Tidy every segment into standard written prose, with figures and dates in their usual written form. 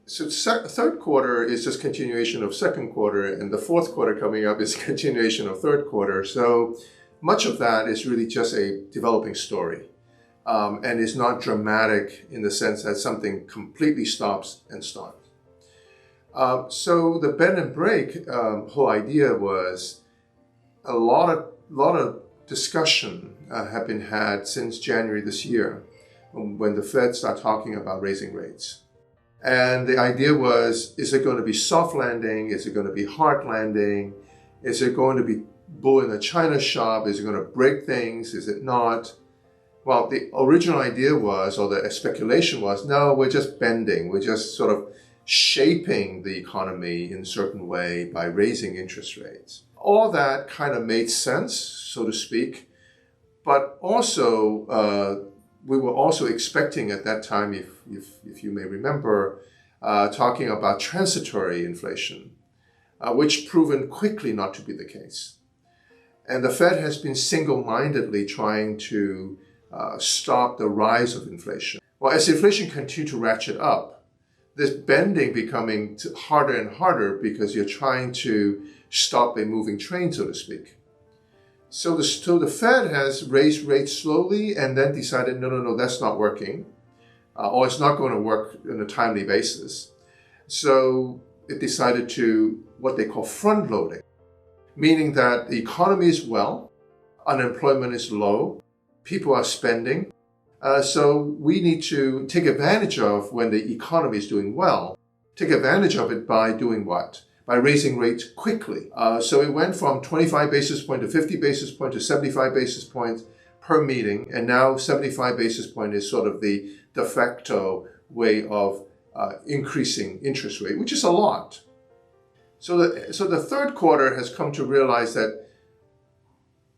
So third quarter is just continuation of second quarter, and the fourth quarter coming up is continuation of third quarter. So much of that is really just a developing story, and is not dramatic in the sense that something completely stops and starts. So the bend and break whole idea was a lot of discussion have been had since January this year, when the Fed started talking about raising rates. And the idea was, is it going to be soft landing? Is it going to be hard landing? Is it going to be bull in the China shop? Is it going to break things? Is it not? Well, the original idea was, or the speculation was, no, we're just bending. We're just sort of shaping the economy in a certain way by raising interest rates. All that kind of made sense, so to speak. But also, we were also expecting at that time, if you may remember, talking about transitory inflation, which proven quickly not to be the case. And the Fed has been single-mindedly trying to stop the rise of inflation. Well, as inflation continued to ratchet up, this bending becoming harder and harder because you're trying to stop a moving train, so to speak. So the Fed has raised rates slowly and then decided, no, that's not working, or it's not going to work on a timely basis. So it decided to what they call front loading, meaning that the economy is well, unemployment is low, people are spending. So we need to take advantage of when the economy is doing well, take advantage of it by doing what? By raising rates quickly. So it went from 25 basis points to 50 basis points to 75 basis points per meeting. And now 75 basis points is sort of the de facto way of increasing interest rate, which is a lot. So the third quarter has come to realize that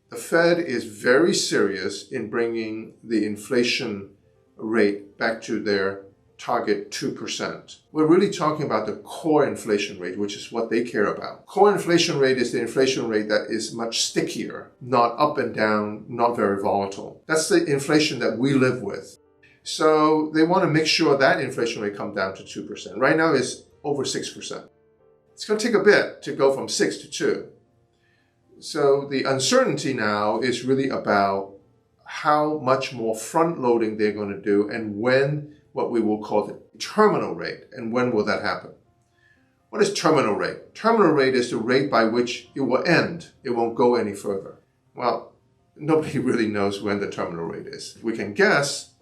the Fed is very serious in bringing the inflation rate back to their target 2%. We're really talking about the core inflation rate, which is what they care about. Core inflation rate is the inflation rate that is much stickier, not up and down, not very volatile. That's the inflation that we live with. So they want to make sure that inflation rate comes down to 2%. Right now it's over 6%. It's going to take a bit to go from 6 to 2. So the uncertainty now is really about how much more front loading they're going to do and when what we will call the terminal rate, and when will that happen? What is terminal rate? Terminal rate is the rate by which it will end. It won't go any further. Well, nobody really knows when the terminal rate is. We can guess.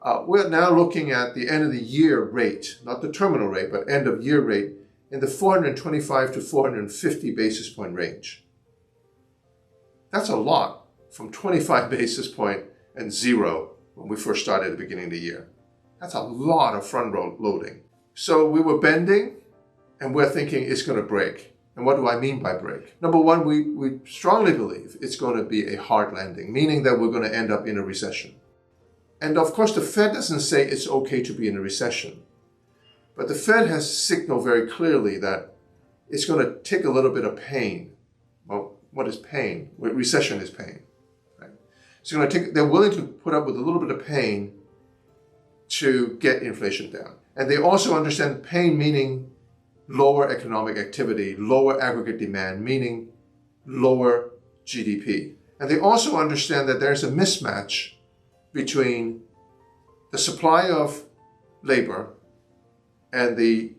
We're now looking at the end of the year rate, not the terminal rate, but end of year rate in the 425 to 450 basis point range. That's a lot from 25 basis point and 0 when we first started at the beginning of the year. That's a lot of front loading. So we were bending and we're thinking it's going to break. And what do I mean by break? Number one, we strongly believe it's going to be a hard landing, meaning that we're going to end up in a recession. And of course, the Fed doesn't say it's okay to be in a recession. But the Fed has signaled very clearly that it's going to take a little bit of pain. Well, what is pain? Well, recession is pain. Right? So they're willing to put up with a little bit of pain to get inflation down. And they also understand pain meaning lower economic activity, lower aggregate demand, meaning lower GDP. And they also understand that there's a mismatch between the supply of labor and the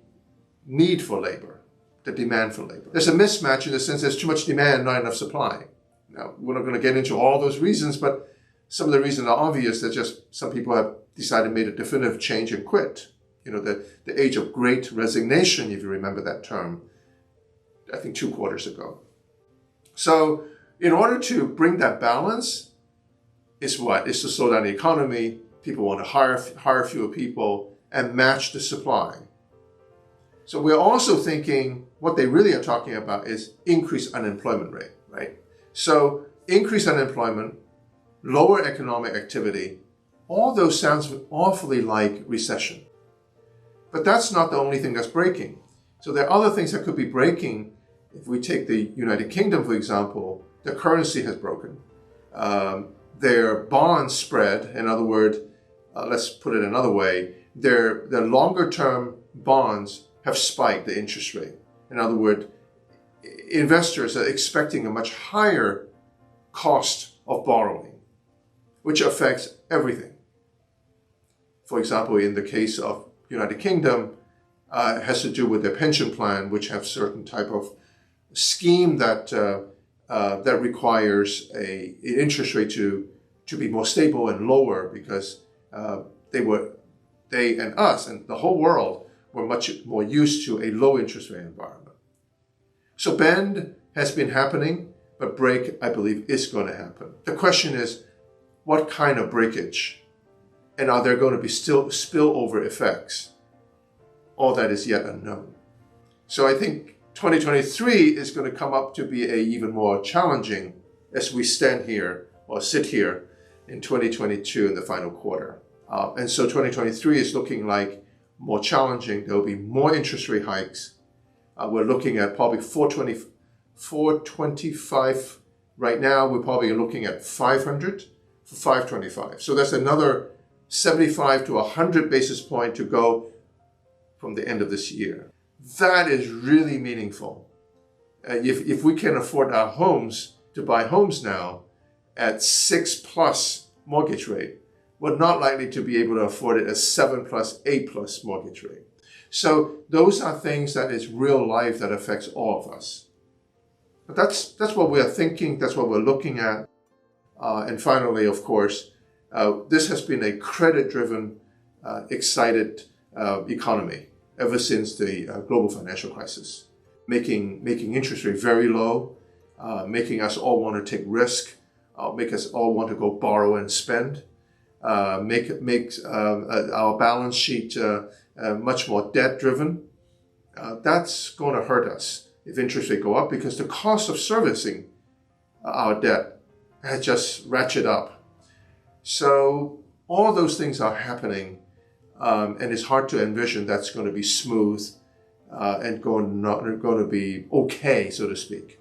need for labor, the demand for labor. There's a mismatch in the sense there's too much demand, not enough supply. Now, we're not going to get into all those reasons, but some of the reasons are obvious that just some people have decided, made a definitive change and quit. You know, the age of great resignation, if you remember that term, I think 2 quarters ago. So in order to bring that balance, is what? Is to slow down the economy. People want to hire fewer people and match the supply. So we're also thinking what they really are talking about is increased unemployment rate, right? So increased unemployment, lower economic activity, all those sounds awfully like recession. But that's not the only thing that's breaking. So there are other things that could be breaking. If we take the United Kingdom, for example, the currency has broken. Their bond spread, in other words, let's put it another way, their longer-term bonds have spiked the interest rate. In other words, investors are expecting a much higher cost of borrowing, which affects everything. For example, in the case of United Kingdom, it has to do with their pension plan, which have certain type of scheme that that requires an interest rate to be more stable and lower, because they and us and the whole world were much more used to a low interest rate environment. So bend has been happening, but break, I believe, is going to happen. The question is, what kind of breakage? And are there going to be still spillover effects? All that is yet unknown. So I think 2023 is going to come up to be even more challenging as we stand here or sit here in 2022 in the final quarter. And so 2023 is looking like more challenging. There will be more interest rate hikes. We're looking at probably 425 right now. We're probably looking at 500 for 525. So that's another 75 to 100 basis point to go from the end of this year. That is really meaningful. If we can afford our homes, to buy homes now at 6+ mortgage rate, we're not likely to be able to afford it at 7+, 8+ mortgage rate. So those are things that is real life that affects all of us. But that's what we are thinking, that's what we're looking at. And finally, of course, this has been a credit-driven, excited economy ever since the global financial crisis, making interest rate very low, making us all want to take risk, make us all want to go borrow and spend, makes our balance sheet much more debt-driven. That's going to hurt us if interest rates go up, because the cost of servicing our debt has just ratcheted up. So all those things are happening, and it's hard to envision that's going to be smooth and going to be okay, so to speak.